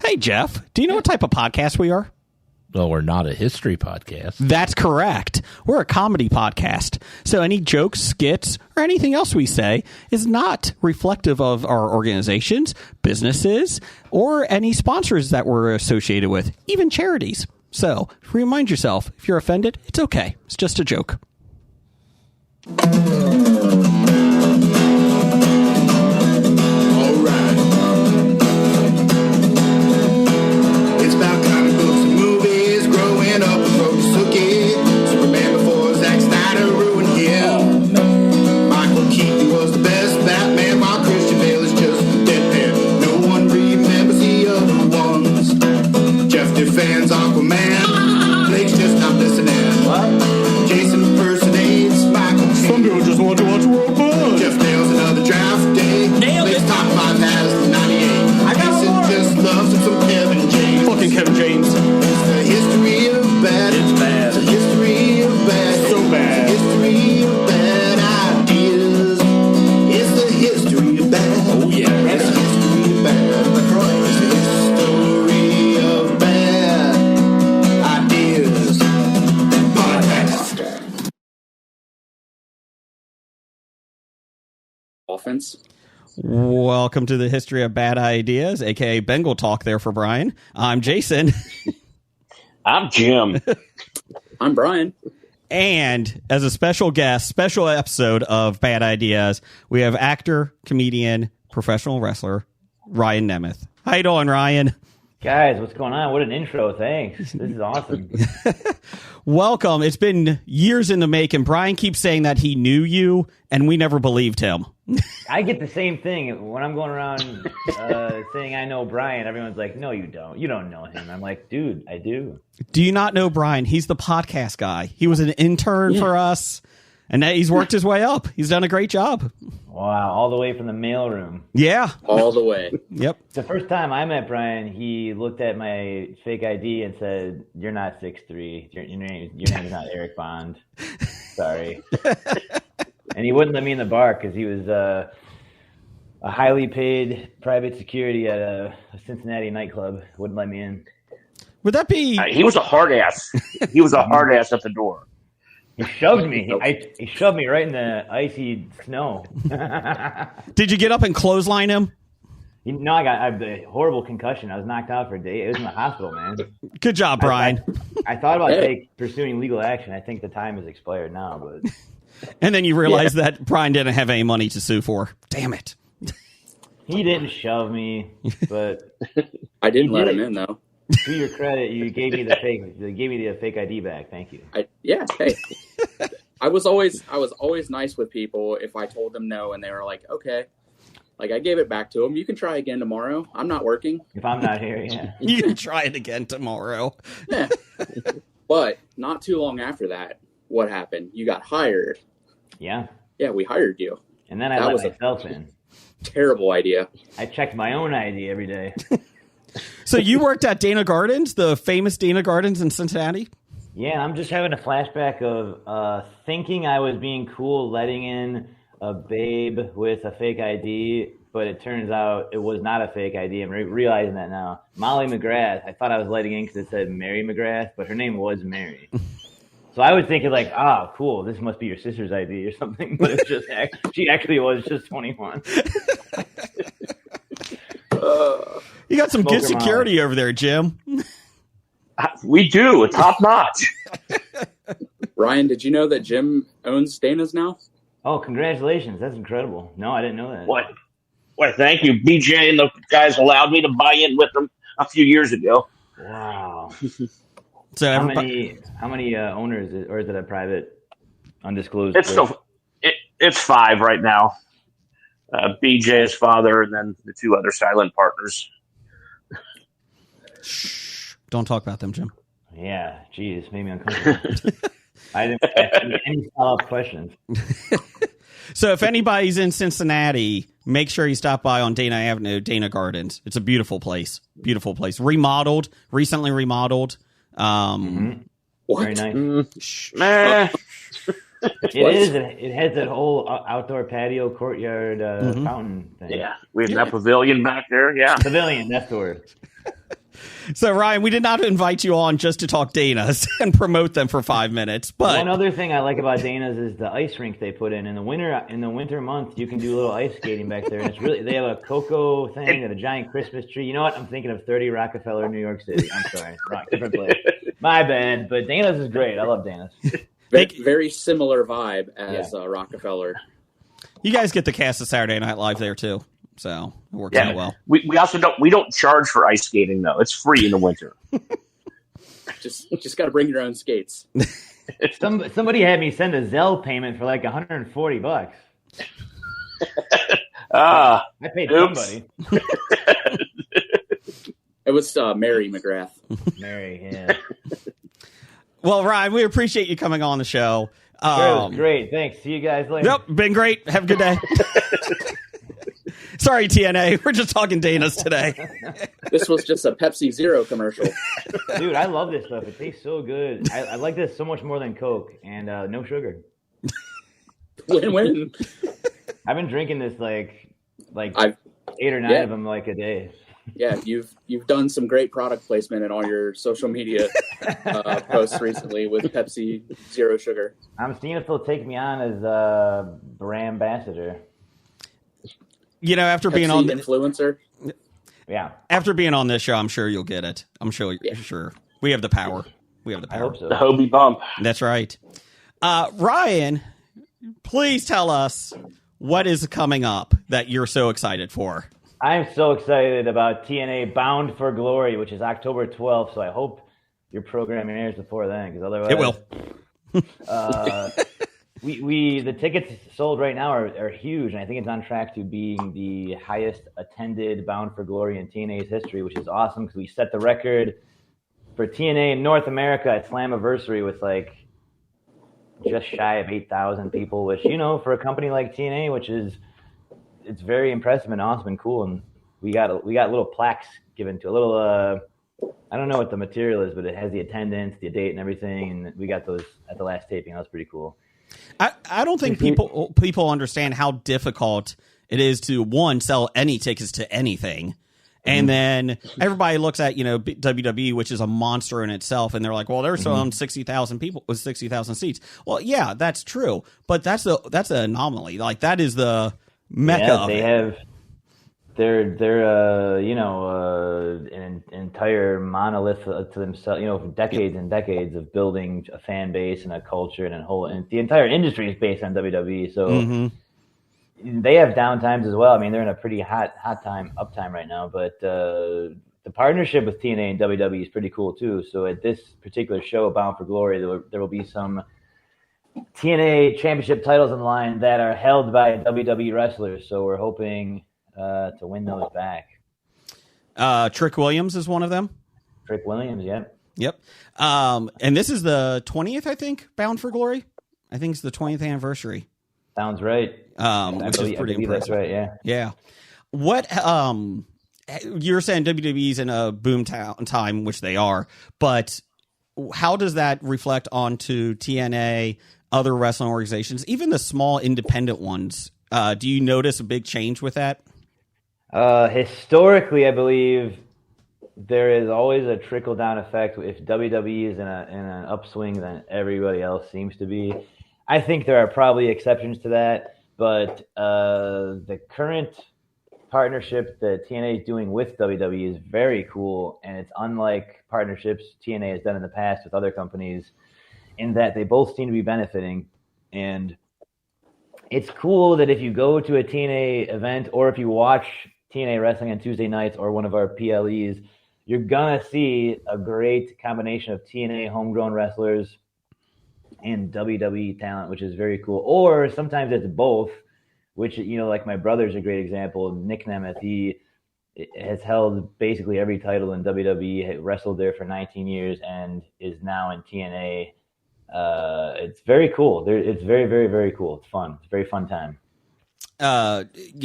Hey, Jeff, do you know what type of podcast we are? Well, we're not a history podcast. That's correct. We're a comedy podcast. So any jokes, skits, or anything else we say is not reflective of our organizations, businesses, or any sponsors that we're associated with, even charities. So remind yourself, if you're offended, it's okay. It's just a joke. Kevin James. It's the history of bad. It's bad. It's the history of bad. So bad. It's the history of bad ideas. It's the history of bad. Oh yeah. It's the history of bad. It's the history of bad ideas. Podcast. Offense. Welcome to the History of Bad Ideas, aka Bengal Talk there for Brian. I'm Jason. I'm Jim. I'm Brian. And as a special guest, special episode of Bad Ideas, we have actor, comedian, professional wrestler, Ryan Nemeth. How you doing, Ryan? Guys, what's going on? What an intro. Thanks. This is awesome. Welcome. It's been years in the making. Brian keeps saying that he knew you, and we never believed him. I get the same thing when I'm going around saying I know Brian. Everyone's like, no, you don't. You don't know him. I'm like, dude, I do. Do you not know Brian? He's the podcast guy. He was an intern for us, and he's worked his way up. He's done a great job. Wow, all the way from the mailroom. Yeah. All the way. Yep. The first time I met Brian, he looked at my fake ID and said, you're not 6'3". Your name is not Eric Bond. Sorry. And he wouldn't let me in the bar because he was a highly paid private security at a Cincinnati nightclub. Wouldn't let me in. Would that be... He was a hard ass. He was a hard ass at the door. He shoved me. He shoved me right in the icy snow. Did you get up and clothesline him? No, I had a horrible concussion. I was knocked out for a day. It was in the hospital, man. Good job, Brian. I thought about pursuing legal action. I think the time has expired now, but... And then you realize that Brian didn't have any money to sue for. Damn it. He didn't shove me, but I didn't let him in though. To your credit, you gave me the fake ID back. Thank you. Hey. I was always nice with people if I told them no and they were like, okay. Like I gave it back to them. You can try again tomorrow. I'm not working. If I'm not here, yeah. You can try it again tomorrow. Yeah. But not too long after that, what happened? You got hired. Yeah. Yeah, we hired you. And then I let myself in. Terrible idea. I checked my own ID every day. So you worked at Dana Gardens, the famous Dana Gardens in Cincinnati? Yeah, I'm just having a flashback of thinking I was being cool, letting in a babe with a fake ID, but it turns out it was not a fake ID. I'm realizing that now. Molly McGrath, I thought I was letting in because it said Mary McGrath, but her name was Mary. So I was thinking like, cool, this must be your sister's ID or something, but it's just she actually was just 21. You got some good security over there, Jim. We do. It's top notch. Ryan, did you know that Jim owns Dana's now? Oh, congratulations. That's incredible. No, I didn't know that. What? Well, thank you. BJ and the guys allowed me to buy in with them a few years ago. Wow. So how many owners, or is it a private, undisclosed? It's 5 right now. BJ's father, and then the 2 other silent partners. Shh. Don't talk about them, Jim. Yeah, geez, made me uncomfortable. I didn't ask any follow-up questions. So if anybody's in Cincinnati, make sure you stop by on Dana Avenue, Dana Gardens. It's a beautiful place. Beautiful place. Recently remodeled. What? Very nice. It is. It has that whole outdoor patio, courtyard, fountain thing. Yeah, we have that pavilion back there. Yeah, pavilion. That's the word. So, Ryan, we did not invite you on just to talk Dana's and promote them for 5 minutes. But one other thing I like about Dana's is the ice rink they put in the winter. In the winter months, you can do a little ice skating back there, and it's really, they have a cocoa thing and a giant Christmas tree. You know what? I'm thinking of 30 Rockefeller, New York City. I'm sorry, different place. My bad. But Dana's is great. I love Dana's. Very similar vibe as Rockefeller. You guys get the cast of Saturday Night Live there too, so it works out well. We also don't charge for ice skating though. It's free in the winter. just got to bring your own skates. Somebody had me send a Zelle payment for like $140. I paid somebody. It was Mary McGrath. Mary, yeah. Well, Ryan, we appreciate you coming on the show. It was great. Thanks. See you guys later. Yep, been great. Have a good day. Sorry, TNA. We're just talking Dana's today. This was just a Pepsi Zero commercial. Dude, I love this stuff. It tastes so good. I like this so much more than Coke, and no sugar. Win-win. I've been drinking this like 8 or 9 of them like a day. Yeah, you've done some great product placement in all your social media posts recently with Pepsi Zero Sugar. I'm seeing if they'll take me on as a brand ambassador. You know, after Pepsi being on influencer. Yeah. After being on this show, I'm sure you'll get it. I'm sure. Yeah. Sure. We have the power. I hope so. The HOBI bump. That's right. Ryan, please tell us what is coming up that you're so excited for. I'm so excited about TNA Bound for Glory, which is October 12th. So I hope your program airs before then, because otherwise It will. The tickets sold right now are huge, and I think it's on track to being the highest attended Bound for Glory in TNA's history, which is awesome because we set the record for TNA in North America at Slammiversary with like just shy of 8,000 people, which, you know, for a company like TNA, it's very impressive and awesome and cool. And we got little plaques given to a little, I don't know what the material is, but it has the attendance, the date, and everything. And we got those at the last taping. That was pretty cool. I don't think people understand how difficult it is to, one, sell any tickets to anything. And then everybody looks at, you know, WWE, which is a monster in itself, and they're like, well, they're selling 60,000 people with 60,000 seats. Well, yeah, that's true, but that's an anomaly. Like, that is the mecca of they it. have they're an entire monolith to themselves, you know, for decades and decades of building a fan base and a culture and the entire industry is based on WWE. So they have downtimes as well. I mean, they're in a pretty hot uptime right now, but the partnership with TNA and WWE is pretty cool too. So at this particular show, Bound for Glory, there will be some TNA championship titles on the line that are held by WWE wrestlers. So we're hoping to win those back. Trick Williams is one of them. Trick Williams, yeah. Yep. And this is the 20th, I think, Bound for Glory. I think it's the 20th anniversary. Sounds right. Which is pretty impressive. That's right, yeah. Yeah. What you're saying WWE's in a boom time, which they are, but how does that reflect onto TNA, other wrestling organizations, even the small independent ones? Do you notice a big change with that? Historically, I believe there is always a trickle-down effect. If WWE is in an upswing, then everybody else seems to be. I think there are probably exceptions to that, but the current partnership that TNA is doing with WWE is very cool, and it's unlike partnerships TNA has done in the past with other companies in that they both seem to be benefiting. And it's cool that if you go to a TNA event or if you watch TNA wrestling on Tuesday nights or one of our PLEs, you're going to see a great combination of TNA homegrown wrestlers and WWE talent, which is very cool. Or sometimes it's both, which, you know, like my brother's a great example. Nick Nemeth, he has held basically every title in WWE, wrestled there for 19 years, and is now in TNA. It's very cool. It's very, very, very cool. It's fun. It's a very fun time. Yeah,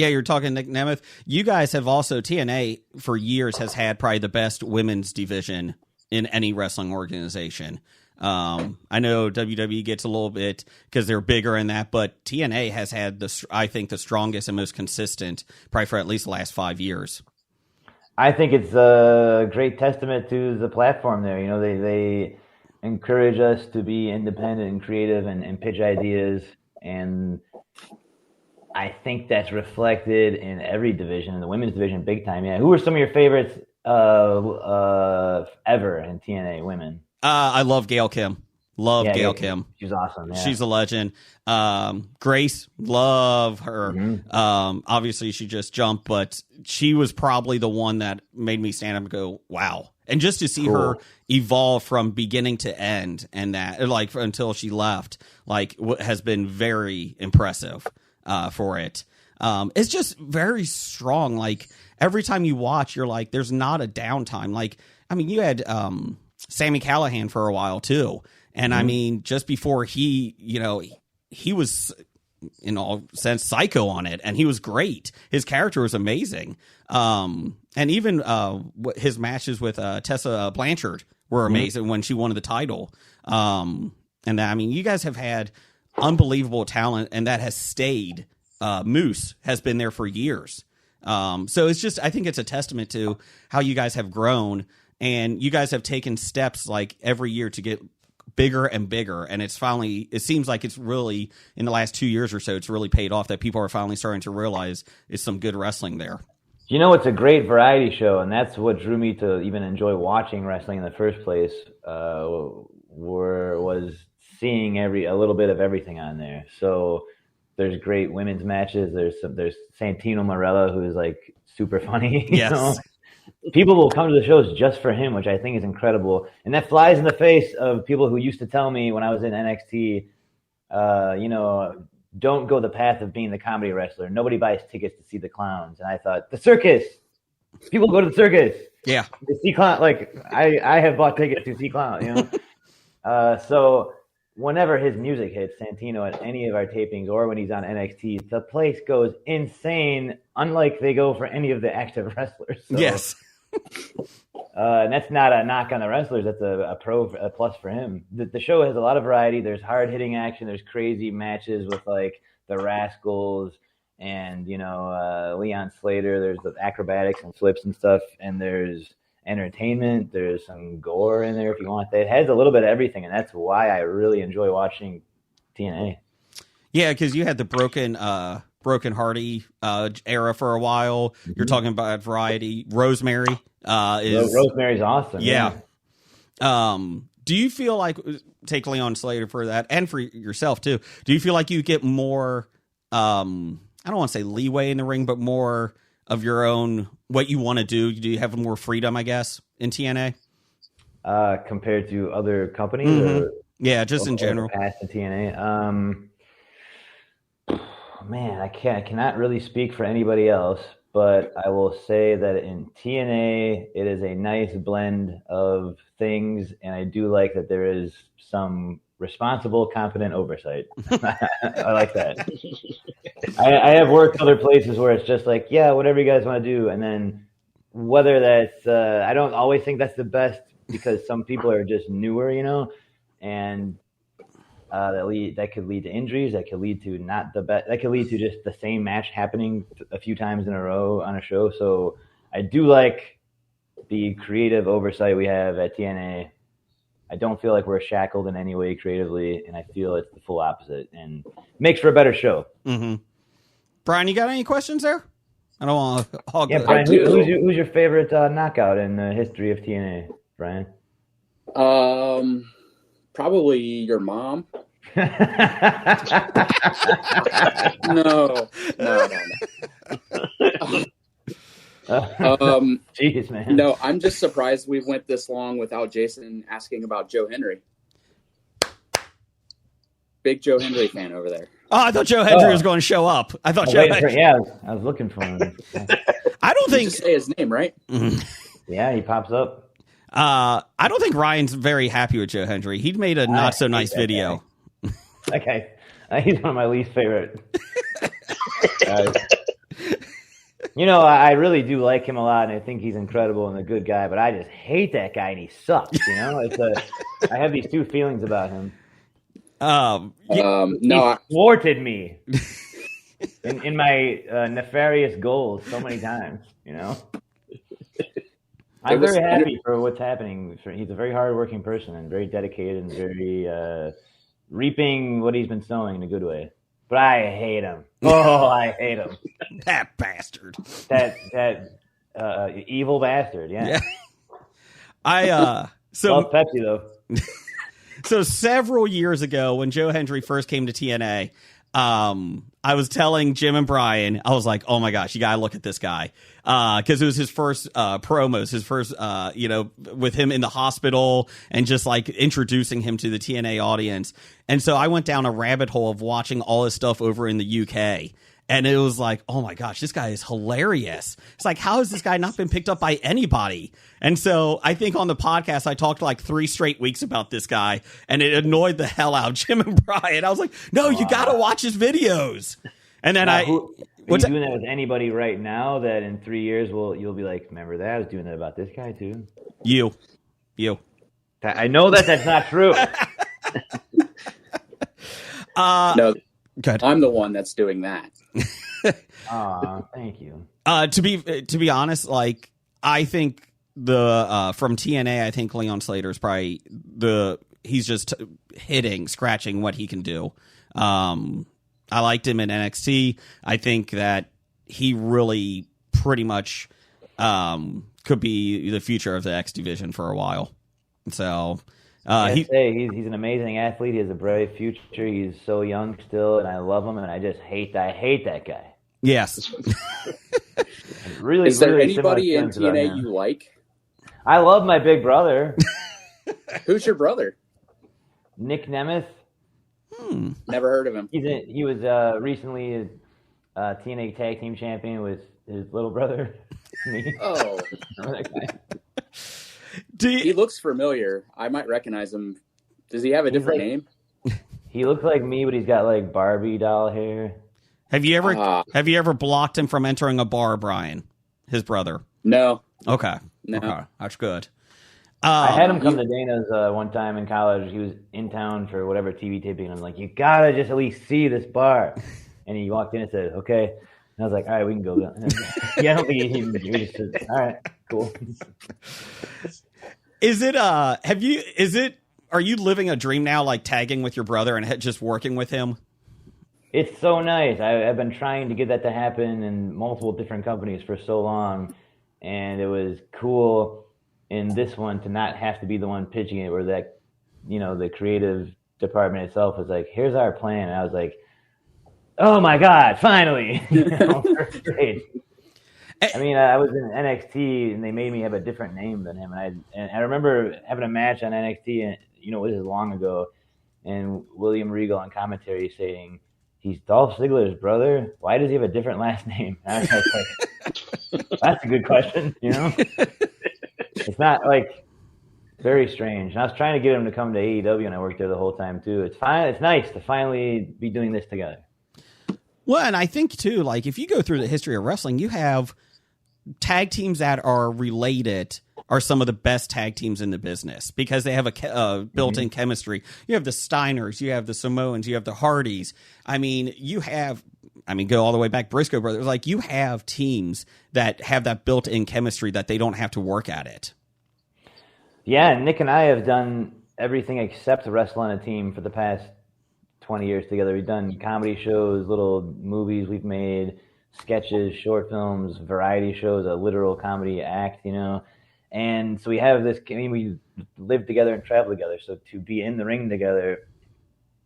you're talking Nick Nemeth. You guys have also, TNA for years has had probably the best women's division in any wrestling organization. I know WWE gets a little bit because they're bigger in that, but TNA has had I think the strongest and most consistent probably for at least the last 5 years. I think it's a great testament to the platform there. You know, they encourage us to be independent and creative and pitch ideas. And I think that's reflected in every division, in the women's division, big time. Yeah. Who are some of your favorites ever in TNA women? I love Gail Kim. Gail Kim. She's awesome. Yeah. She's a legend. Grace, love her. Mm-hmm. Obviously, she just jumped, but she was probably the one that made me stand up and go, wow. And just to see her evolve from beginning to end, and that, like, until she left, like, has been very impressive for it. It's just very strong. Like, every time you watch, you're like, there's not a downtime. Like, I mean, you had Sami Callihan for a while, too. And I mean, just before he was, in all sense, psycho on it, and he was great. His character was amazing. And even his matches with Tessa Blanchard were amazing when she won the title. And I mean, you guys have had unbelievable talent, and that has stayed. Moose has been there for years. So it's just, I think it's a testament to how you guys have grown, and you guys have taken steps like every year to get bigger and bigger, and it seems like it's really, in the last 2 years or so, it's really paid off, that people are finally starting to realize is some good wrestling there. You know, it's a great variety show, and that's what drew me to even enjoy watching wrestling in the first place, was seeing a little bit of everything on there. So there's great women's matches. There's Santino Marella, who is like super funny. Yes. You know? People will come to the shows just for him, which I think is incredible. And that flies in the face of people who used to tell me when I was in NXT, don't go the path of being the comedy wrestler. Nobody buys tickets to see the clowns. And I thought, the circus. People go to the circus. Yeah. To see clown. Like, I have bought tickets to see clown, you know? So whenever his music hits, Santino, at any of our tapings or when he's on NXT, the place goes insane, unlike they go for any of the active wrestlers. So, yes. And that's not a knock on the wrestlers. That's a plus for him. The show has a lot of variety. There's hard-hitting action. There's crazy matches with, like, the Rascals and, Leon Slater. There's the acrobatics and flips and stuff. And there's entertainment. There's some gore in there if you want that. It has a little bit of everything, and that's why I really enjoy watching TNA. Yeah, because you had the Broken Hardy era for a while. You're talking about variety. Rosemary Rosemary's awesome. Yeah. Do you feel like, take Leon Slater for that, and for yourself too, do you feel like you get more, I don't want to say leeway in the ring, but more of your own, what you want to do? Do you have more freedom, I guess, in TNA? Compared to other companies? Mm-hmm. Or, yeah, just in general. Past in TNA. Man, I cannot really speak for anybody else, but I will say that in TNA, it is a nice blend of things, and I do like that there is some responsible, competent oversight. I like that. I have worked other places where it's just like, yeah, whatever you guys want to do, and then whether that's, I don't always think that's the best, because some people are just newer, and that could lead to injuries. That could lead to not the best. That could lead to just the same match happening a few times in a row on a show. So I do like the creative oversight we have at TNA. I don't feel like we're shackled in any way creatively, and I feel it's the full opposite, and makes for a better show. Mm-hmm. Brian, you got any questions there? I don't want to hog. Yeah, Brian, who's your favorite knockout in the history of TNA, Brian? Probably your mom. No. Jeez, man. No, I'm just surprised we went this long without Jason asking about Joe Henry. Big Joe Henry fan over there. Oh, I thought Joe Henry was going to show up. I thought I was looking for him. I don't think. Just say his name, right? Yeah, he pops up. I don't think Ryan's very happy with Joe Henry. He made a not so nice video. Okay, he's one of my least favorite. I really do like him a lot, and I think he's incredible and a good guy. But I just hate that guy, and he sucks. I have these two feelings about him. No, he thwarted me in my nefarious goals so many times. I'm very happy for what's happening. He's a very hardworking person and very dedicated and very reaping what he's been sowing in a good way. But I hate him. Oh, I hate him. That bastard. That evil bastard. Yeah. Love Pepsi though. So several years ago, when Joe Hendry first came to TNA, I was telling Jim and Brian, I was like, "Oh my gosh, you gotta look at this guy," because it was his first promos, his first, with him in the hospital and just like introducing him to the TNA audience. And so I went down a rabbit hole of watching all his stuff over in the UK. And it was like, oh my gosh, this guy is hilarious. It's like, how has this guy not been picked up by anybody? And so I think on the podcast, I talked like 3 straight weeks about this guy, and it annoyed the hell out of Jim and Brian. I was like, no, you got to watch his videos. And then are you doing that with anybody right now that in 3 years you'll be like, remember that? I was doing that about this guy too. You. I know that's not true. No, good. I'm the one that's doing that. Thank you. To be honest, like I think the from TNA, I think Leon Slater is probably he's just scratching what he can do. I liked him in NXT. I think that he really pretty much could be the future of the X division for a while. So he's an amazing athlete. He has a bright future. He's so young still, and I love him. And I just hate that guy. Yes. Really, is there anybody in TNA you like? I love my big brother. Who's your brother? Nick Nemeth. Never heard of him. He was recently a TNA Tag Team Champion with his little brother. Me. Oh. Remember that guy? He looks familiar. I might recognize him. Does he have a different name? He looks like me, but he's got like Barbie doll hair. Have you ever blocked him from entering a bar, Brian? His brother? No. Okay. No. Okay. That's good. I had him come to Dana's one time in college. He was in town for whatever TV taping, and I'm like, you gotta just at least see this bar. And he walked in and said, okay. And I was like, all right, we can go down. Yeah, I don't think he just said, all right, cool. Are you living a dream now, like tagging with your brother and just working with him? It's so nice. I've been trying to get that to happen in multiple different companies for so long, and it was cool in this one to not have to be the one pitching it, where that, the creative department itself was like, here's our plan. And I was like, oh my God, finally. Great. I mean, I was in NXT and they made me have a different name than him. And I remember having a match on NXT, and it was long ago, and William Regal on commentary saying, he's Dolph Ziggler's brother. Why does he have a different last name? And I was like, that's a good question. It's not like very strange. And I was trying to get him to come to AEW, and I worked there the whole time too. It's fine. It's nice to finally be doing this together. Well, and I think too, like if you go through the history of wrestling, you have tag teams that are related are some of the best tag teams in the business because they have a built-in chemistry. You have the Steiners, you have the Samoans, you have the Hardys. Go all the way back, Briscoe Brothers. Like you have teams that have that built-in chemistry that they don't have to work at it. Yeah, Nick and I have done everything except wrestle on a team for the past 20 years together. We've done comedy shows, little movies we've made, sketches, short films, variety shows, a literal comedy act, And so we have this, we live together and travel together. So to be in the ring together,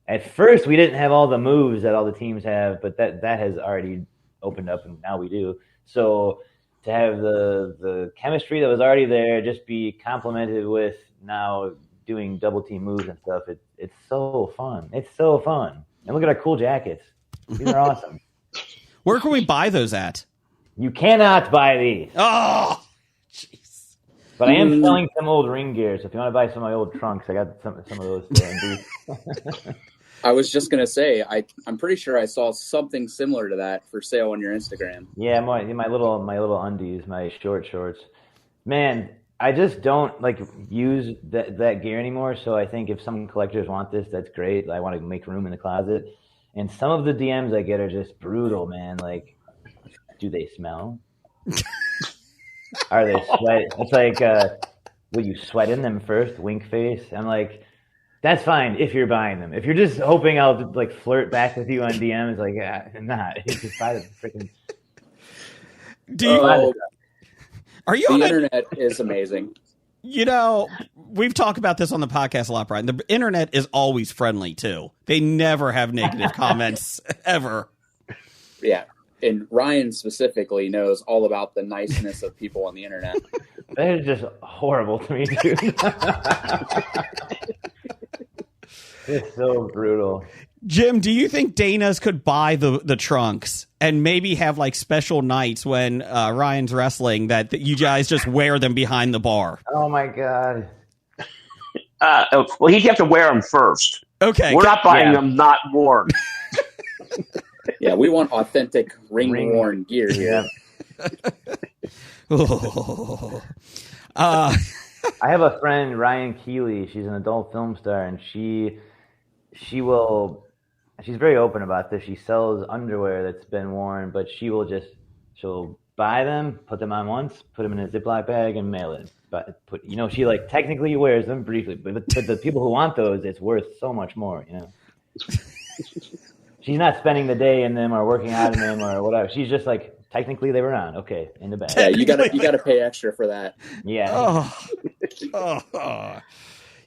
at first we didn't have all the moves that all the teams have, but that has already opened up and now we do. So to have the chemistry that was already there just be complemented with now doing double team moves and stuff, it's so fun. It's so fun. And look at our cool jackets. These are awesome. Where can we buy those at? You cannot buy these. Oh, jeez. But I am selling some old ring gear, so if you want to buy some of my old trunks, I got some of those. I was just going to say, I'm pretty sure I saw something similar to that for sale on your Instagram. Yeah, my little undies, my short shorts. Man, I just don't use that gear anymore, so I think if some collectors want this, that's great. I want to make room in the closet. And some of the DMs I get are just brutal, man. Like, do they smell? Are they sweat? It's like, will you sweat in them first? Wink face. I'm like, that's fine if you're buying them. If you're just hoping I'll like flirt back with you on DMs, like, nah, you just buy the freaking. Do you? Are you The on internet is amazing. We've talked about this on the podcast a lot, Brian. The internet is always friendly too. They never have negative comments ever. Yeah. And Ryan specifically knows all about the niceness of people on the internet. That is just horrible to me, dude. It's so brutal. Jim, do you think Dana's could buy the trunks and maybe have like special nights when Ryan's wrestling that you guys just wear them behind the bar? Oh my God. Well, he'd have to wear them first. Okay. We're not buying them not worn. Yeah, we want authentic ring-worn gear here. Oh. I have a friend, Ryan Keeley. She's an adult film star, and she's very open about this. She sells underwear that's been worn, but she'll buy them, put them on once, put them in a Ziploc bag, and mail it. But she like technically wears them briefly, but the people who want those, it's worth so much more. She's not spending the day in them or working out in them or whatever. She's just like, technically they were on. Okay, in the bag. Yeah, you gotta pay extra for that. Yeah.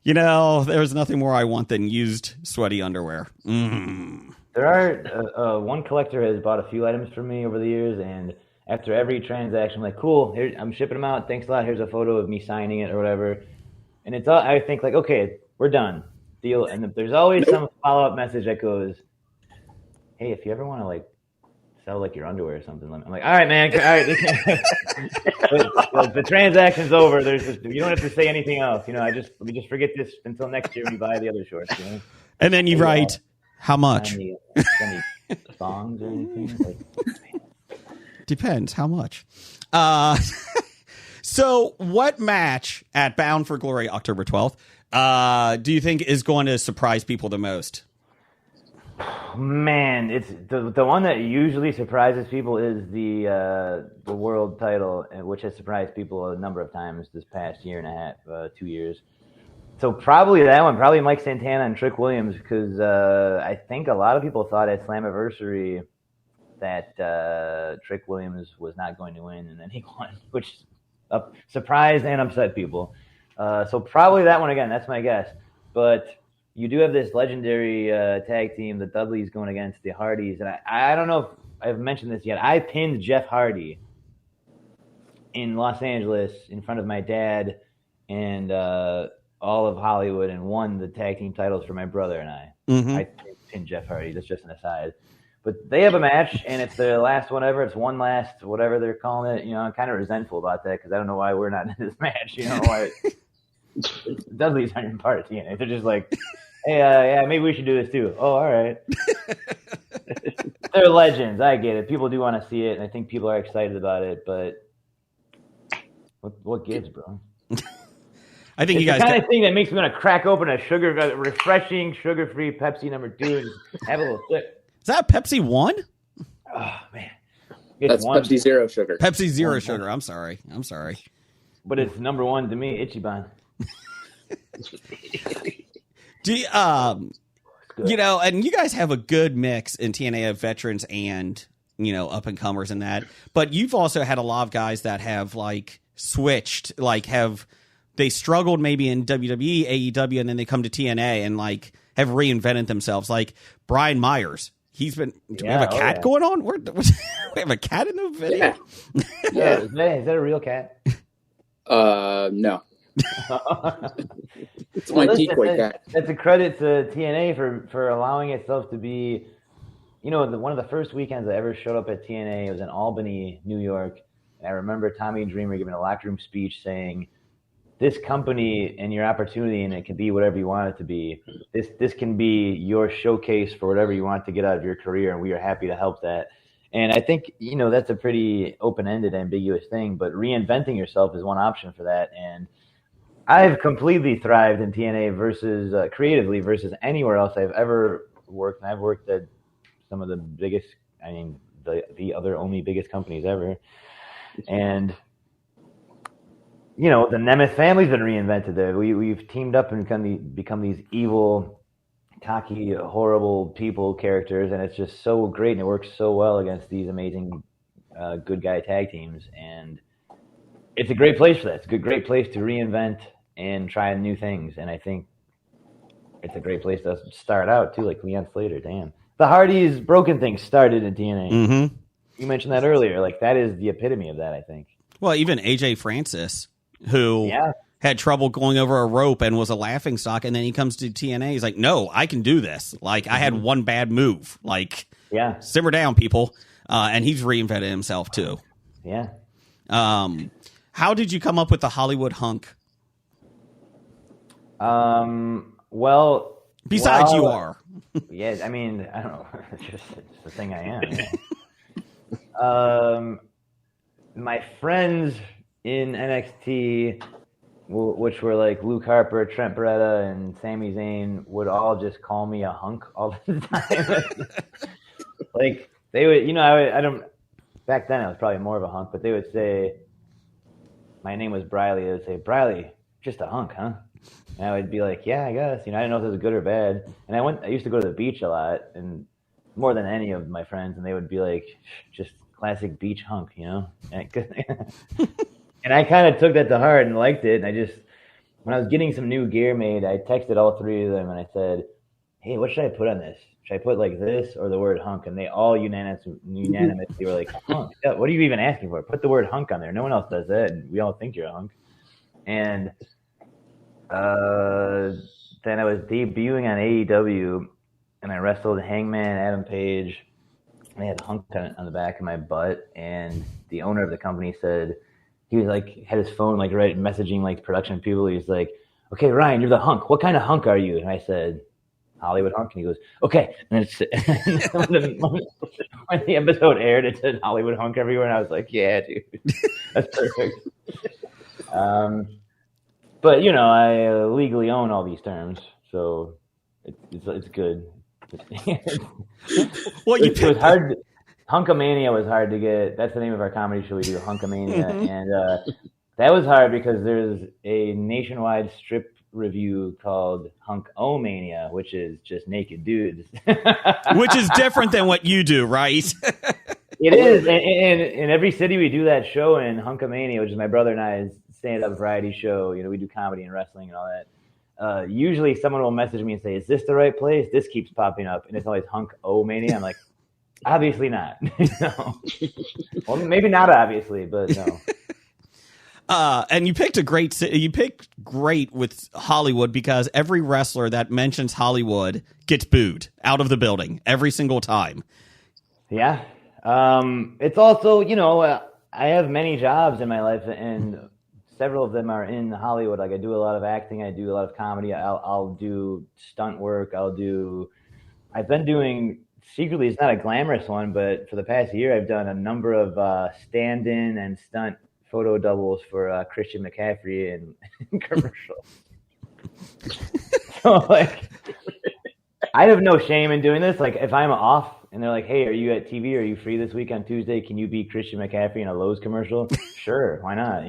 There's nothing more I want than used sweaty underwear. There are one collector has bought a few items from me over the years, and after every transaction, I'm like, cool, here, I'm shipping them out. Thanks a lot. Here's a photo of me signing it or whatever. And it's all, I think like, okay, we're done. Deal. And there's always some follow-up message that goes, hey, if you ever want to like sell like your underwear or something, I'm like, all right, man, all right. The transaction's over. You don't have to say anything else. Let me just forget this until next year when you buy the other shorts. And then you write, how much? Any songs or anything? Like, depends how much. So what match at Bound for Glory October 12th do you think is going to surprise people the most? Man, it's the one that usually surprises people is the world title, which has surprised people a number of times this past year and a half, 2 years. So probably that one, probably Mike Santana and Trick Williams, because I think a lot of people thought at Slammiversary that Trick Williams was not going to win, and then he won, which surprised and upset people. So probably that one again. That's my guess. But you do have this legendary tag team, the Dudleys, going against the Hardys. And I don't know if I've mentioned this yet. I pinned Jeff Hardy in Los Angeles in front of my dad and all of Hollywood and won the tag team titles for my brother and I. Mm-hmm. I pinned Jeff Hardy. That's just an aside. But they have a match, and it's their last one ever. It's one last, whatever they're calling it. I'm kind of resentful about that because I don't know why we're not in this match. Why Dudleys aren't even part of TNA. They're just like, hey, yeah, maybe we should do this too. Oh, all right. They're legends. I get it. People do want to see it, and I think people are excited about it. But what gives, bro? I think it's you guys the kind of thing that makes me want to crack open a refreshing, sugar-free Pepsi number 2 and just have a little sip. Is that Pepsi 1? Oh man, That's Pepsi Zero Sugar. Pepsi Zero Sugar. I'm sorry. But it's number 1 to me, Ichiban. Do you, and you guys have a good mix in TNA of veterans and up and comers and that. But you've also had a lot of guys that have like switched, they struggled maybe in WWE, AEW, and then they come to TNA and like have reinvented themselves. Like Brian Myers. Do we have a cat going on? We have a cat in the video? Yeah. Is that a real cat? No. It's my decoy cat. That's a credit to TNA for allowing itself to be, one of the first weekends I ever showed up at TNA. It was in Albany, New York. And I remember Tommy Dreamer giving a locker room speech saying, this company and your opportunity, and it can be whatever you want it to be. This can be your showcase for whatever you want to get out of your career, and we are happy to help that. And I think, that's a pretty open-ended, ambiguous thing, but reinventing yourself is one option for that. And I've completely thrived in TNA versus creatively versus anywhere else I've ever worked. And I've worked at some of the biggest, the other only biggest companies ever. And the Nemeth family's been reinvented there. We've teamed up and become these evil, cocky, horrible people characters, and it's just so great, and it works so well against these amazing good guy tag teams. And it's a great place for that. It's a great place to reinvent and try new things. And I think it's a great place to start out too, like Leon Slater. Damn, the Hardys broken thing started in TNA. Mm-hmm. You mentioned that earlier. Like that is the epitome of that, I think. Well, even AJ Francis, who had trouble going over a rope and was a laughing stock, and then he comes to TNA. He's like, "No, I can do this. Like I had one bad move. Like, simmer down, people." And he's reinvented himself too. Yeah. How did you come up with the Hollywood Hunk? Well, besides you are. Yeah, I mean, I don't know. It's the thing I am. My friends in NXT, which were like Luke Harper, Trent Beretta, and Sami Zayn, would all just call me a hunk all the time. Like they would, I don't. Back then, I was probably more of a hunk, but they would say, my name was Briley. They would say, Briley, just a hunk, huh? And I would be like, yeah, I guess. I didn't know if it was good or bad. And I used to go to the beach a lot, and more than any of my friends, and they would be like, just classic beach hunk, And I kind of took that to heart and liked it. And when I was getting some new gear made, I texted all three of them and I said, hey, what should I put on this? Should I put like this or the word hunk? And they all unanimously were like, hunk. What are you even asking for? Put the word hunk on there. No one else does that. And we all think you're a hunk. And then I was debuting on AEW and I wrestled Hangman, Adam Page. And I had hunk on the back of my butt. And the owner of the company said, he was like, had his phone like messaging like production people. He was like, okay, Ryan, you're the hunk. What kind of hunk are you? And I said, Hollywood Hunk. And he goes, okay. And when the episode aired, it said Hollywood Hunk everywhere. And I was like, yeah, dude, that's perfect. But, I legally own all these terms. So it's good. Well, it was hard. Hunkamania was hard to get. That's the name of our comedy show we do, Hunkamania. And that was hard because there's a nationwide strip review called Hunk-O-Mania, which is just naked dudes. Which is different than what you do, right? It is. And in every city we do that show in, Hunkamania, which is my brother and I's stand-up variety show. We do comedy and wrestling and all that. Usually someone will message me and say, is this the right place? This keeps popping up. And it's always Hunk-O-Mania. I'm like, obviously not. Well, maybe not obviously, but no. And you picked great with Hollywood because every wrestler that mentions Hollywood gets booed out of the building every single time. Yeah. It's also, I have many jobs in my life and several of them are in Hollywood. Like I do a lot of acting. I do a lot of comedy. I'll do stunt work. I've been doing, secretly, it's not a glamorous one, but for the past year, I've done a number of stand-in and stunt photo doubles for Christian McCaffrey in commercials. So, like, I have no shame in doing this. Like, if I'm off and they're like, hey, are you at TV? Are you free this week on Tuesday? Can you be Christian McCaffrey in a Lowe's commercial? Sure, why not,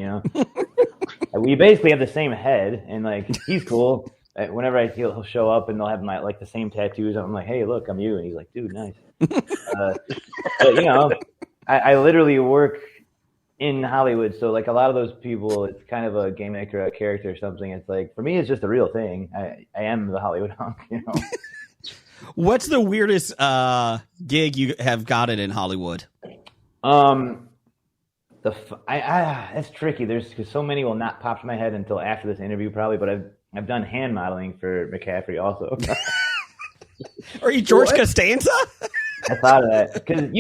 We basically have the same head, and, like, he's cool. Whenever I see he'll show up and they'll have the same tattoos, I'm like, hey, look, I'm you. And he's like, dude, nice. But, I literally work in Hollywood. So like a lot of those people, it's kind of a gimmick or a character or something. It's like, for me, it's just a real thing. I am the Hollywood Hunk, What's the weirdest gig you have gotten in Hollywood? It's tricky. Because so many will not pop to my head until after this interview probably, but I've done hand modeling for McCaffrey also. Are you George Costanza? I thought of that because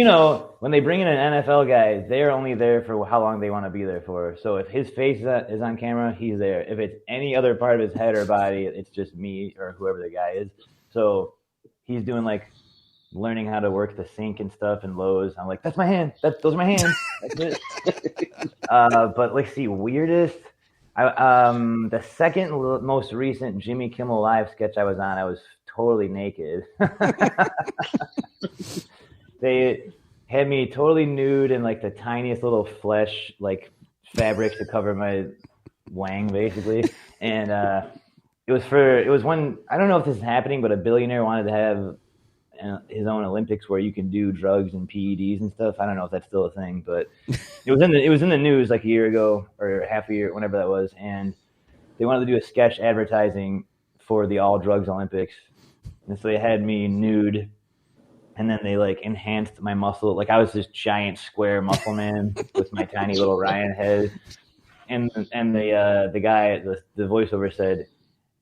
when they bring in an NFL guy, they're only there for how long they want to be there for. So if his face is on camera, he's there. If it's any other part of his head or body, it's just me or whoever the guy is. So he's doing like learning how to work the sink and stuff in Lowe's. I'm like, that's my hand. Those are my hands. That's it. But let's see, weirdest. The second most recent Jimmy Kimmel Live sketch I was on, I was totally naked. They had me totally nude in like the tiniest little flesh like fabric to cover my Wang basically, and it was when, I don't know if this is happening, but a billionaire wanted to have his own Olympics where you can do drugs and PEDs and stuff. I don't know if that's still a thing, but it was in the news like a year ago or half a year, whenever that was, and they wanted to do a sketch advertising for the all drugs Olympics, and so they had me nude, and then they like enhanced my muscle, like I was this giant square muscle man with my tiny little Ryan head, and the guy, the voiceover said,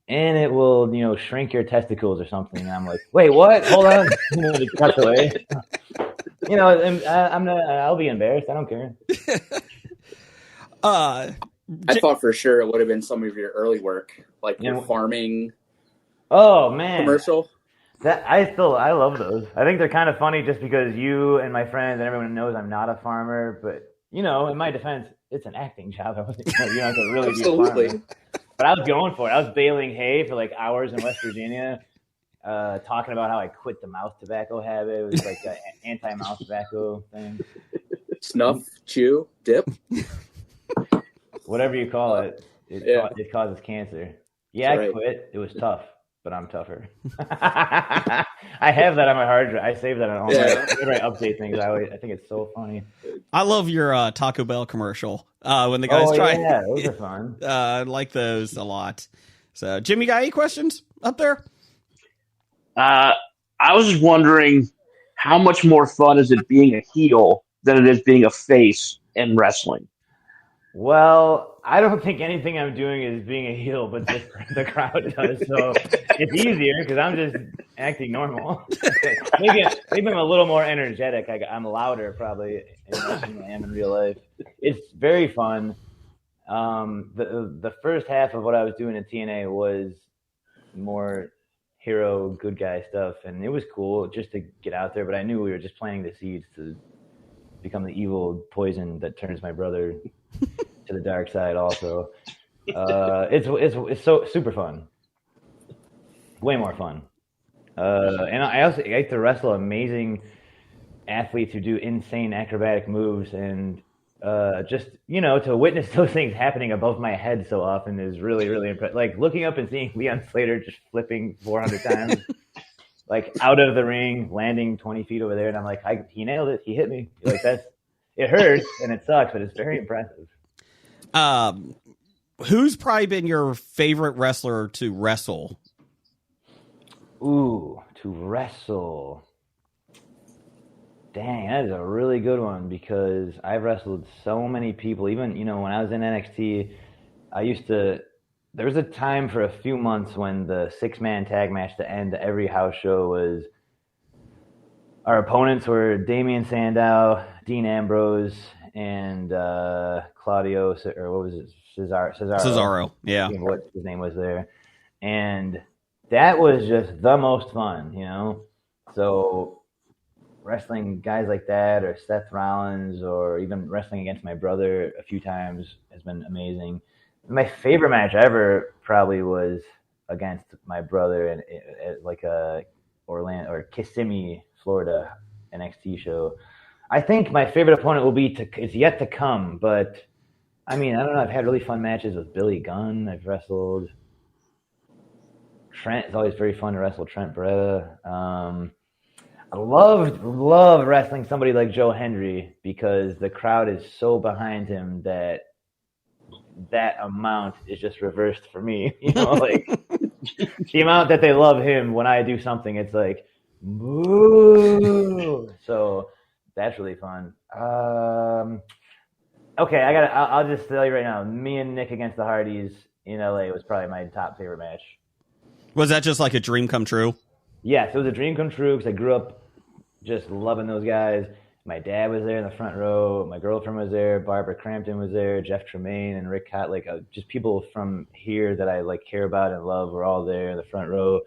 and it will, shrink your testicles or something. And I'm like, wait, what? Hold on. It cuts away. I'll be embarrassed. I don't care. I thought for sure it would have been some of your early work, like your farming. Oh man, commercial. I love those. I think they're kind of funny just because you and my friends and everyone knows I'm not a farmer, but in my defense, it's an acting job. You're not gonna really be a farmer. But I was going for it. I was baling hay for like hours in West Virginia, talking about how I quit the mouth tobacco habit. It was like an anti-mouth tobacco thing. Snuff, chew, dip. Whatever you call it, it causes cancer. Yeah, That's right. I quit. It was tough, but I'm tougher. I have that on my hard drive. I save that on all whenever I update things. I think it's so funny. I love your Taco Bell commercial when the guys try. Yeah, those are fun. I like those a lot. So, Jimmy, got any questions up there? I was just wondering, how much more fun is it being a heel than it is being a face in wrestling? Well, I don't think anything I'm doing is being a heel, but just the crowd does. So it's easier because I'm just acting normal. maybe I'm a little more energetic. I'm louder probably than I am in real life. It's very fun. The first half of what I was doing in TNA was more hero, good guy stuff, and it was cool just to get out there. But I knew we were just planting the seeds to become the evil poison that turns my brother to the dark side. Also, it's so super fun, way more fun. And I also like to wrestle amazing athletes who do insane acrobatic moves, and just to witness those things happening above my head so often is really, really impressive. Like looking up and seeing Leon Slater just flipping 400 times, like out of the ring, landing 20 feet over there, and I'm like, he nailed it. He hit me. Like it hurts and it sucks, but it's very impressive. Who's probably been your favorite wrestler to wrestle? Ooh, to wrestle. Dang, that is a really good one because I've wrestled so many people. Even, when I was in NXT, there was a time for a few months when the 6-man tag match to end every house show was, our opponents were Damian Sandow, Dean Ambrose, and Claudio, or what was it? Cesaro. Yeah. What his name was there. And that was just the most fun, So wrestling guys like that, or Seth Rollins, or even wrestling against my brother a few times has been amazing. My favorite match ever probably was against my brother at like a Orlando or Kissimmee, Florida NXT show. I think my favorite opponent is yet to come, but I mean, I don't know. I've had really fun matches with Billy Gunn. I've wrestled Trent. It's always very fun to wrestle Trent Beretta. I love wrestling somebody like Joe Hendry because the crowd is so behind him that amount is just reversed for me. Like the amount that they love him when I do something, it's like, boo. So that's really fun. Okay, I'll just tell you right now, me and Nick against the Hardys in LA was probably my top favorite match. Was that just like a dream come true? Yes, it was a dream come true because I grew up just loving those guys. My dad was there in the front row. My girlfriend was there. Barbara Crampton was there. Jeff Tremaine and Rick Cott, just people from here that I care about and love were all there in the front row.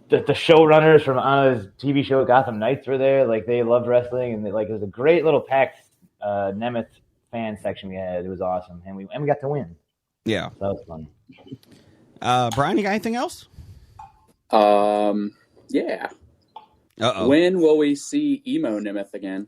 The showrunners from Anna's TV show Gotham Knights were there. They loved wrestling, and it was a great little packed Nemeth fan section we had. It was awesome, and we got to win. Yeah, so that was fun. Brian, you got anything else? Yeah. Uh-oh. When will we see emo Nemeth again?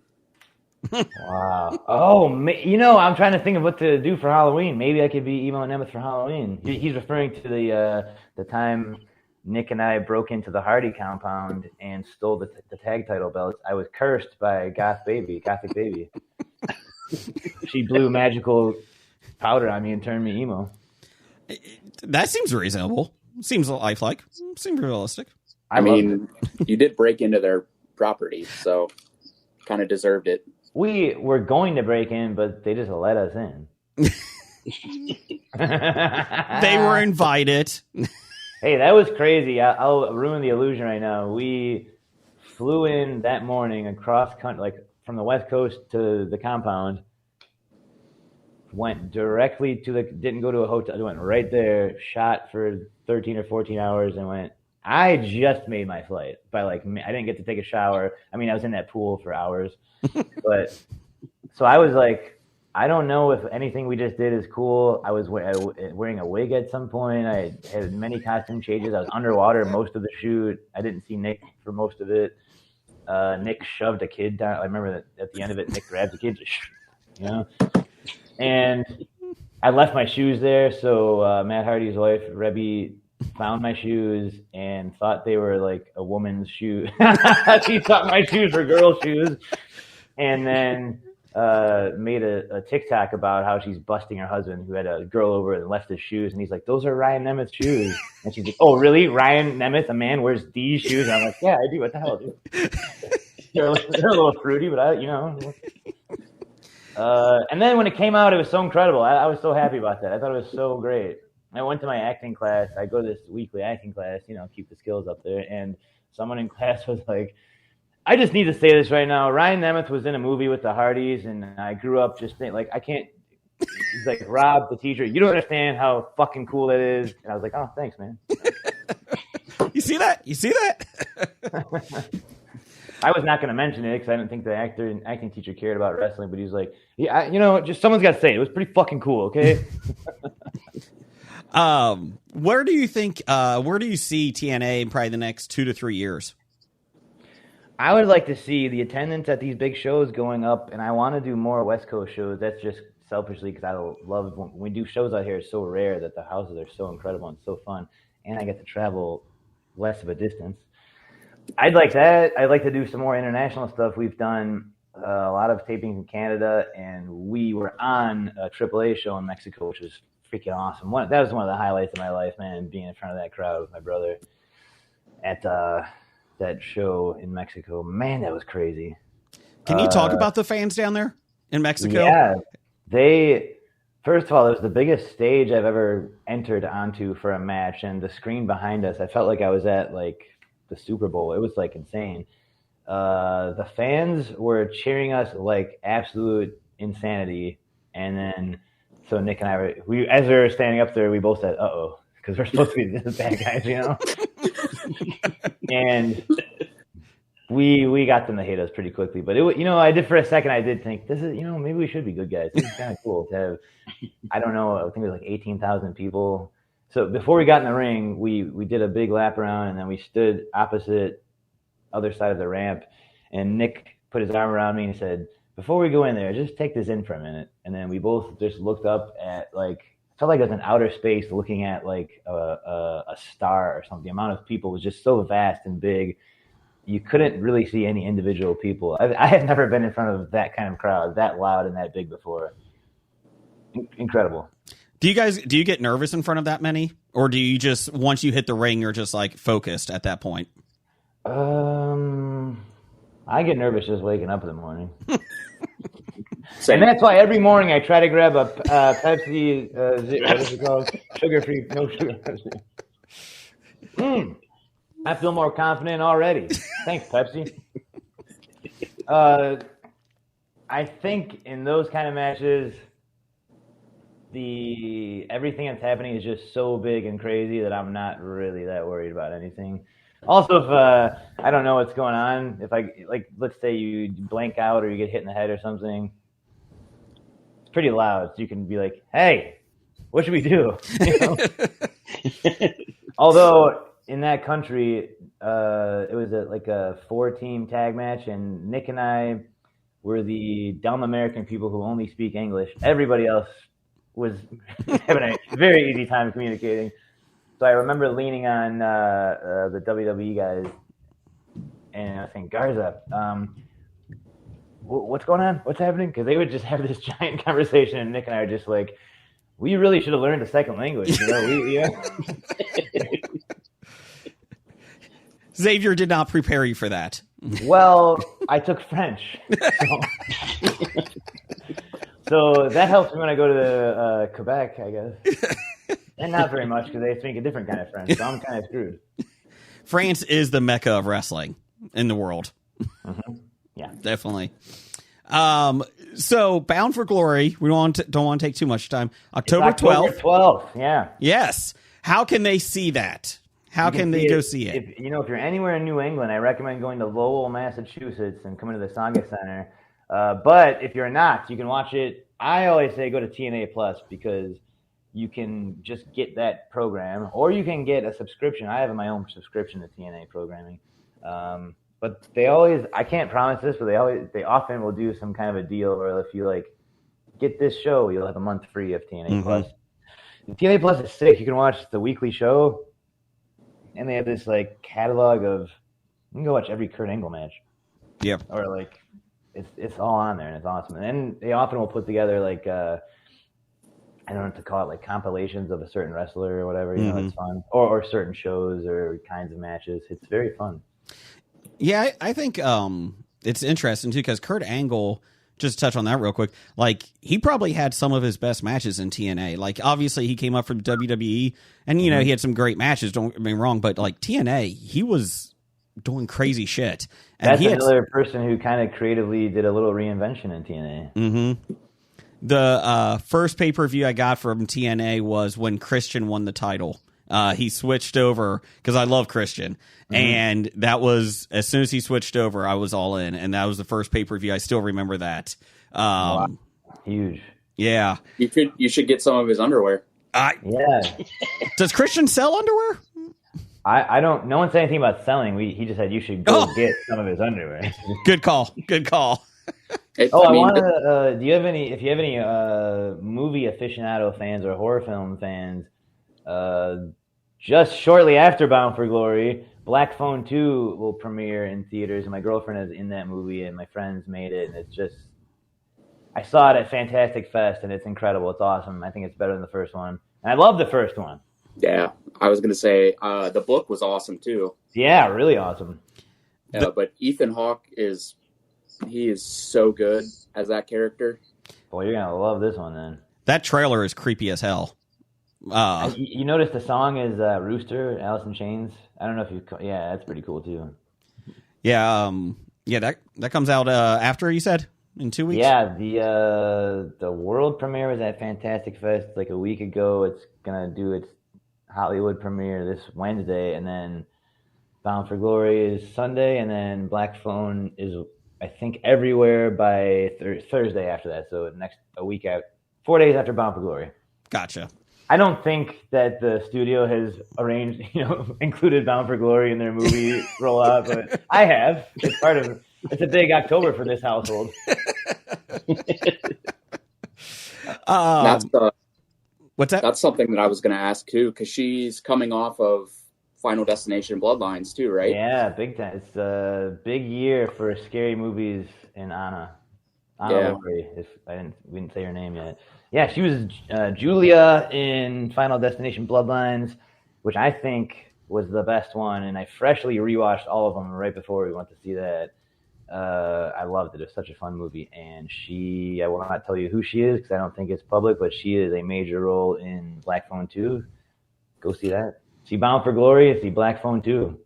Wow. Oh, I'm trying to think of what to do for Halloween. Maybe I could be Emo Nemeth for Halloween. He's referring to the time Nick and I broke into the Hardy compound and stole the tag title belts. I was cursed by Gothic Baby. She blew magical powder on me and turned me emo. That seems reasonable. Seems lifelike. Seems realistic. I mean, you did break into their property, so kind of deserved it. We were going to break in, but they just let us in. They were invited. Hey, that was crazy. I'll ruin the illusion right now. We flew in that morning across country, like from the West Coast to the compound. Went directly didn't go to a hotel. Went right there, shot for 13 or 14 hours, and went. I just made my flight by I didn't get to take a shower. I mean, I was in that pool for hours, but so I was like, I don't know if anything we just did is cool. I was wearing a wig at some point. I had many costume changes. I was underwater most of the shoot. I didn't see Nick for most of it. Nick shoved a kid down. I remember that at the end of it, Nick grabbed the kid, and I left my shoes there. So Matt Hardy's wife, Rebby, found my shoes and thought they were like a woman's shoe. She thought my shoes were girl shoes, and then made a TikTok about how she's busting her husband who had a girl over and left his shoes, and he's like, "Those are Ryan Nemeth's shoes." And she's like, "Oh, really? Ryan Nemeth, a man, wears these shoes?" And I'm like, "Yeah, I do. What the hell, dude?" they're a little fruity, but and then when it came out, it was so incredible. I was so happy about that. I thought it was so great. I went to my acting class. I go to this weekly acting class, keep the skills up there. And someone in class was like, I just need to say this right now. Ryan Nemeth was in a movie with the Hardys, and I grew up just thinking, I can't. He's like, Rob, the teacher, you don't understand how fucking cool that is. And I was like, oh, thanks, man. You see that? I was not going to mention it because I didn't think the acting teacher cared about wrestling, but he was like, yeah, just someone's got to say it. It was pretty fucking cool, okay? Where do you see TNA in probably the next 2 to 3 years? I would like to see the attendance at these big shows going up, and I want to do more West Coast shows. That's just selfishly because I love when we do shows out here. It's so rare that the houses are so incredible and so fun, and I get to travel less of a distance. I'd like that. I'd like to do some more international stuff. We've done a lot of tapings in Canada, and we were on a AAA show in Mexico, which was freaking awesome. That was one of the highlights of my life, man, being in front of that crowd with my brother at that show in Mexico. Man, that was crazy. Can you talk about the fans down there in Mexico? Yeah. First of all, it was the biggest stage I've ever entered onto for a match, and the screen behind us, I felt like I was at the Super Bowl. It was insane. The fans were cheering us like absolute insanity, and then so Nick and I as we were standing up there, we both said, "Uh-oh," because we're supposed to be the bad guys, And we got them to hate us pretty quickly. But I did for a second. I did think this is, maybe we should be good guys. This is kind of cool to have. I don't know. I think it was 18,000 people. So before we got in the ring, we did a big lap around, and then we stood opposite other side of the ramp, and Nick put his arm around me and he said, before we go in there, just take this in for a minute. And then we both just looked up at felt like it was in outer space looking at a star or something. The amount of people was just so vast and big. You couldn't really see any individual people. I had never been in front of that kind of crowd, that loud and that big before. Incredible. Do you get nervous in front of that many? Or do you just, once you hit the ring, you're just focused at that point? I get nervous just waking up in the morning. And that's why every morning I try to grab a Pepsi, what is it called? Sugar-free, no sugar. I feel more confident already. Thanks, Pepsi. I think in those kind of matches, everything that's happening is just so big and crazy that I'm not really that worried about anything. Also, if I don't know what's going on, if let's say you blank out or you get hit in the head or something, it's pretty loud. So you can be like, "Hey, what should we do?" Although in that country, it was a 4-team tag match, and Nick and I were the dumb American people who only speak English. Everybody else was having a very easy time communicating. So I remember leaning on the WWE guys, and I think, Garza, what's going on? What's happening? Because they would just have this giant conversation, and Nick and I are just like, we really should have learned a second language. Xavier did not prepare you for that. Well, I took French. So that helps me when I go to Quebec, I guess. And not very much because they speak a different kind of French, so I'm kind of screwed. France is the mecca of wrestling in the world. Mm-hmm. Yeah. Definitely. So Bound for Glory, we don't want to take too much time. October 12th, yeah. Yes. How can they see that? How can they go see it? If you're anywhere in New England, I recommend going to Lowell, Massachusetts, and coming to the Saga Center. But if you're not, you can watch it. I always say go to TNA Plus because you can just get that program, or you can get a subscription. I have my own subscription to TNA programming. But they always, I can't promise this, but they often will do some kind of a deal where if you like get this show, you'll have a month free of TNA Plus. And TNA Plus is sick. You can watch the weekly show. And they have this like catalog of you can go watch every Kurt Angle match. Yeah. Or like it's all on there and it's awesome. And then they often will put together like I don't know what to call it, like compilations of a certain wrestler or whatever. You know, it's fun. Or certain shows or kinds of matches. It's very fun. Yeah, I think it's interesting too because Kurt Angle. Just to touch on that real quick, like he probably had some of his best matches in TNA. Like obviously he came up from WWE, and you know he had some great matches. Don't get me wrong, but like TNA, he was doing crazy shit. And that's another person who kind of creatively did a little reinvention in TNA. Mm-hmm. The first pay-per-view I got from TNA was when Christian won the title. He switched over because I love Christian. And that was, as soon as he switched over, I was all in. And that was the first pay-per-view. I still remember that. Wow. Huge. Yeah. You should get some of his underwear. Yeah. Does Christian sell underwear? I don't, no one said anything about selling. He just said you should go get some of his underwear. Good call. Good call. I want to, if you have any movie aficionado fans or horror film fans, just shortly after Bound for Glory, Black Phone 2 will premiere in theaters, and my girlfriend is in that movie, and my friends made it, and it's just, I saw it at Fantastic Fest, and it's incredible. It's awesome. I think it's better than the first one, and I love the first one. Yeah, I was going to say, the book was awesome, too. Yeah, really awesome. But Ethan Hawke is so good as that character. Boy, you're going to love this one, then. That trailer is creepy as hell. You notice the song is Rooster, Alice in Chains. I don't know if yeah, that's pretty cool too. Yeah, that comes out after, you said, in 2 weeks. Yeah, the world premiere was at Fantastic Fest like a week ago. It's gonna do its Hollywood premiere this Wednesday, and then Bound for Glory is Sunday, and then Black Phone is I think everywhere by Thursday after that. So a week out, 4 days after Bound for Glory. Gotcha. I don't think that the studio has arranged, included Bound for Glory in their movie rollout, but I have. It's a big October for this household. What's that? That's something that I was going to ask too, because she's coming off of Final Destination Bloodlines too, right? Yeah, big time. It's a big year for scary movies in Anna. Lori, we didn't say her name yet. Yeah, she was Julia in Final Destination Bloodlines, which I think was the best one, and I freshly rewatched all of them right before we went to see that. I loved it. It was such a fun movie, and I will not tell you who she is because I don't think it's public, but she is a major role in Black Phone 2. Go see that. See Bound for Glory, see Black Phone 2.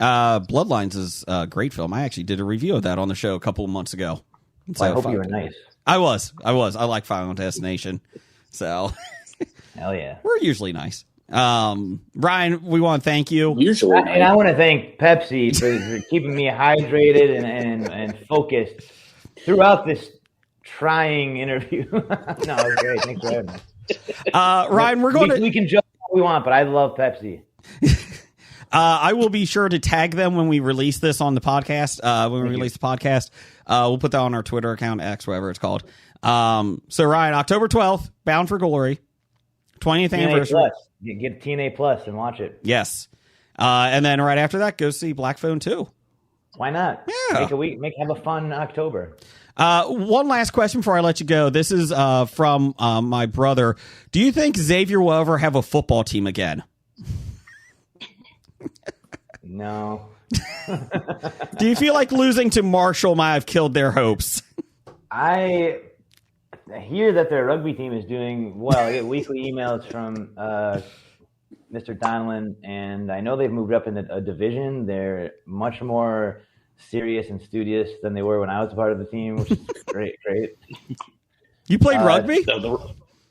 Bloodlines is a great film. I actually did a review of that on the show a couple of months ago. So I hope you were nice. I was. I like Final Destination. So hell yeah. We're usually nice. Ryan, we want to thank you. Usually. And I want to thank Pepsi for keeping me hydrated and focused throughout this trying interview. No, it was great. Thanks for having me. Ryan, we can joke all we want, but I love Pepsi. I will be sure to tag them when we release this on the podcast. Release the podcast, we'll put that on our Twitter account, X, whatever it's called. So Ryan, October 12th, Bound for Glory, 20th anniversary. Plus. Get TNA Plus and watch it. Yes. And then right after that, go see Black Phone 2. Why not? Yeah. Have a fun October. One last question before I let you go. This is from my brother. Do you think Xavier will ever have a football team again? No. Do you feel like losing to Marshall might have killed their hopes? I hear that their rugby team is doing well. I get weekly emails from Mr. Donlin, and I know they've moved up in a division. They're much more serious and studious than they were when I was a part of the team, which is great. You played rugby?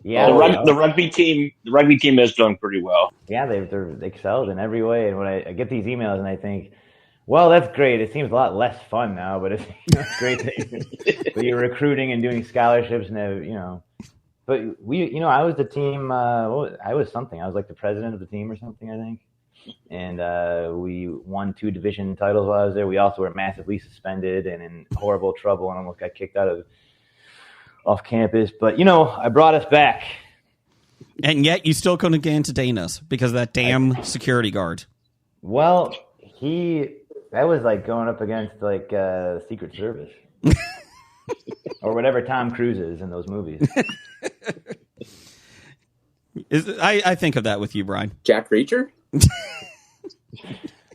Yeah, the rugby team is doing pretty well. Yeah, they're excelled in every way. And when I get these emails and I think, well, that's great. It seems a lot less fun now, but it's great that you're recruiting and doing scholarships and But I was the team. I was something. I was like the president of the team or something, I think. And we won 2 division titles while I was there. We also were massively suspended and in horrible trouble, and almost got kicked off campus. But I brought us back. And yet you still couldn't get into Dana's because of that damn security guard. Well, that was like going up against like Secret Service. Or whatever Tom Cruise is in those movies. I think of that with you, Brian. Jack Reacher?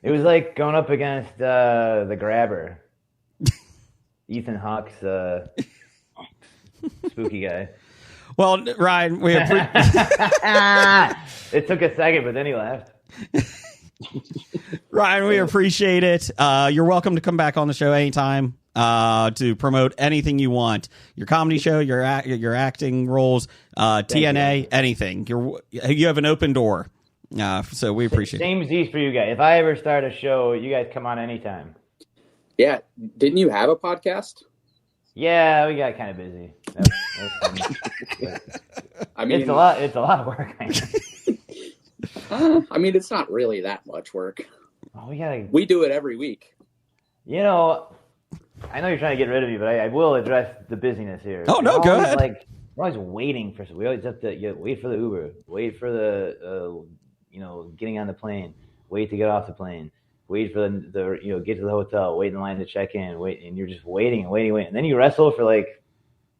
It was like going up against the Grabber. Ethan Hawke's spooky guy. Well, Ryan, we it took a second, but then he laughed. Ryan, we appreciate it. You're welcome to come back on the show anytime to promote anything you want. Your comedy show, your acting roles, TNA, anything. You have an open door. So we appreciate it. Same Z's for you guys. If I ever start a show, you guys come on anytime. Yeah. Didn't you have a podcast? Yeah, we got kind of busy. I mean, it's a lot of work. I mean, it's not really that much work. We do it every week. I know you're trying to get rid of me, but I will address the busyness here. Oh, no, go ahead. We're always waiting for. We always have to wait for the Uber, wait for the getting on the plane, wait to get off the plane, wait for the get to the hotel, wait in line to check in, wait, and you're just waiting, and then you wrestle for like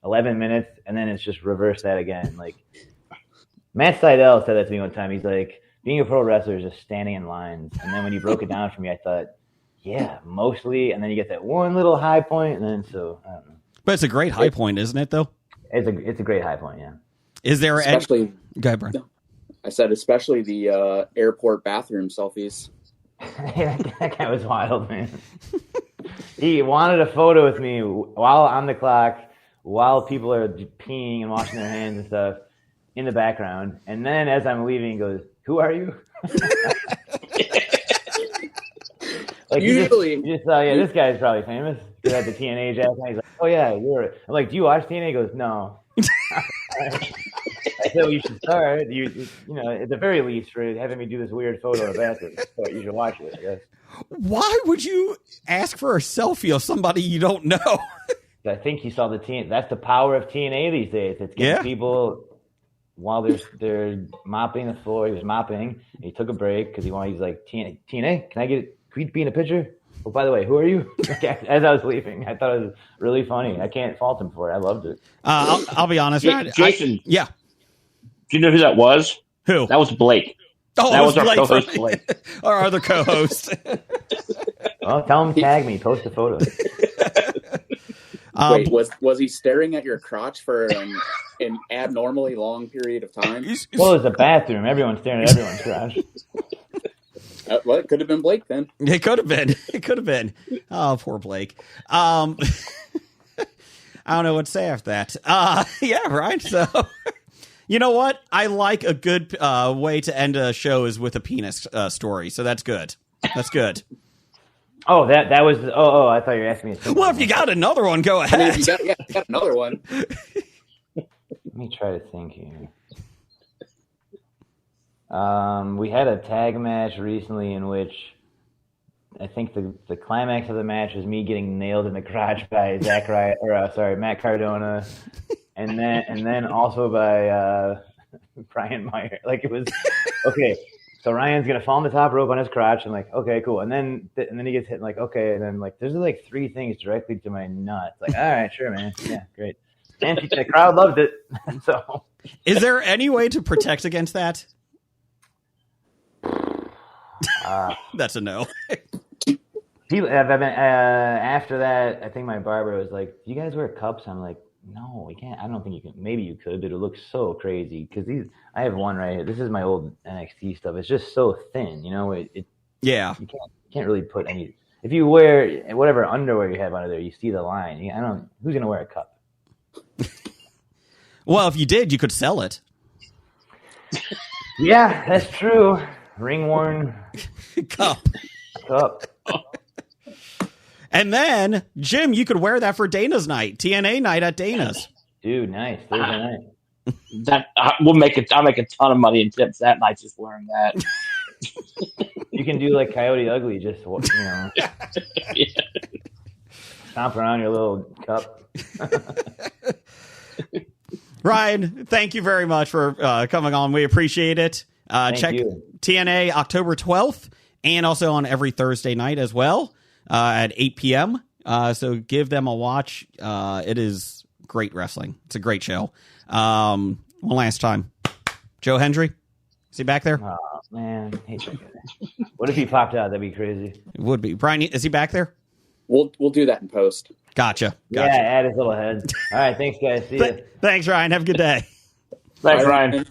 11 minutes, and then it's just reverse that again. Like Matt Seidel said that to me one time. He's like, being a pro wrestler is just standing in lines, and then when you broke it down for me, I thought, yeah, mostly, and then you get that one little high point, and then I don't know. But it's a great high point, isn't it? Though it's a great high point, yeah. Is there especially? Go ahead, Brian. I said especially the airport bathroom selfies. That guy was wild, man. He wanted a photo with me while on the clock, while people are peeing and washing their hands and stuff in the background. And then as I'm leaving, he goes, "Who are you?" Like usually, you just thought, this guy is probably famous. He had the TNA jacket. He's like, "Oh yeah, you're." I'm like, "Do you watch TNA?" He goes, "No." I said, "Well, you should start. At the very least, for having me do this weird photo of the bathroom, so you should watch it, I guess." Why would you ask for a selfie of somebody you don't know? I think he saw the TNA. That's the power of TNA these days. It's getting people while they're mopping the floor. He was mopping. He took a break because he's like, TNA, can we be in a picture? Oh, by the way, who are you? As I was leaving, I thought it was really funny. I can't fault him for it. I loved it. I'll be honest. Jason. Yeah. Do you know who that was? Who? That was Blake. Oh, that was our Blake co-host, Blake. Our other co-host. Well, tell him, tag me, post a photo. Wait, was he staring at your crotch for an abnormally long period of time? Well, it's a bathroom. Everyone's staring at everyone's crotch. Well, it could have been Blake then. It could have been. Oh, poor Blake. I don't know what to say after that. Yeah, right. So, you know what? I like a good way to end a show is with a penis story. So that's good. That's good. Oh, that was. Oh, I thought you were asking me. Well, if you got another one, go ahead. I mean, you got another one. Let me try to think here. We had a tag match recently in which I think the climax of the match was me getting nailed in the crotch by Matt Cardona, and then also by Brian Meyer. Like it was okay. So Ryan's gonna fall on the top rope on his crotch, and like, okay, cool. And then he gets hit, and like, okay, and then like, there's like 3 things directly to my nuts. Like, all right, sure, man, yeah, great. And the crowd loved it. So, is there any way to protect against that? That's a no. After that, I think my barber was like, "Do you guys wear cups?" I'm like, "No, we can't. I don't think you can. Maybe you could, but it looks so crazy because I have one right here. This is my old NXT stuff. It's just so thin, you know. Yeah. You can't really put any. If you wear whatever underwear you have under there, you see the line. Who's gonna wear a cup? Well, if you did, you could sell it. Yeah, that's true. Ring worn Cup. And then, Jim, you could wear that for Dana's night, TNA night at Dana's. Dude, nice. Thursday night. I'll make a ton of money in tips that night just wearing that. You can do like Coyote Ugly, just stomp around your little cup. Ryan, thank you very much for coming on. We appreciate it. Check you. TNA October 12th and also on every Thursday night as well at 8 p.m. So give them a watch. It is great wrestling. It's a great show. One last time. Joe Hendry, is he back there? Oh, man. What if he popped out? That'd be crazy. It would be. Brian, is he back there? We'll do that in post. Gotcha. Yeah, add his little head. All right, thanks, guys. See ya. Thanks, Ryan. Have a good day. Thanks, Ryan.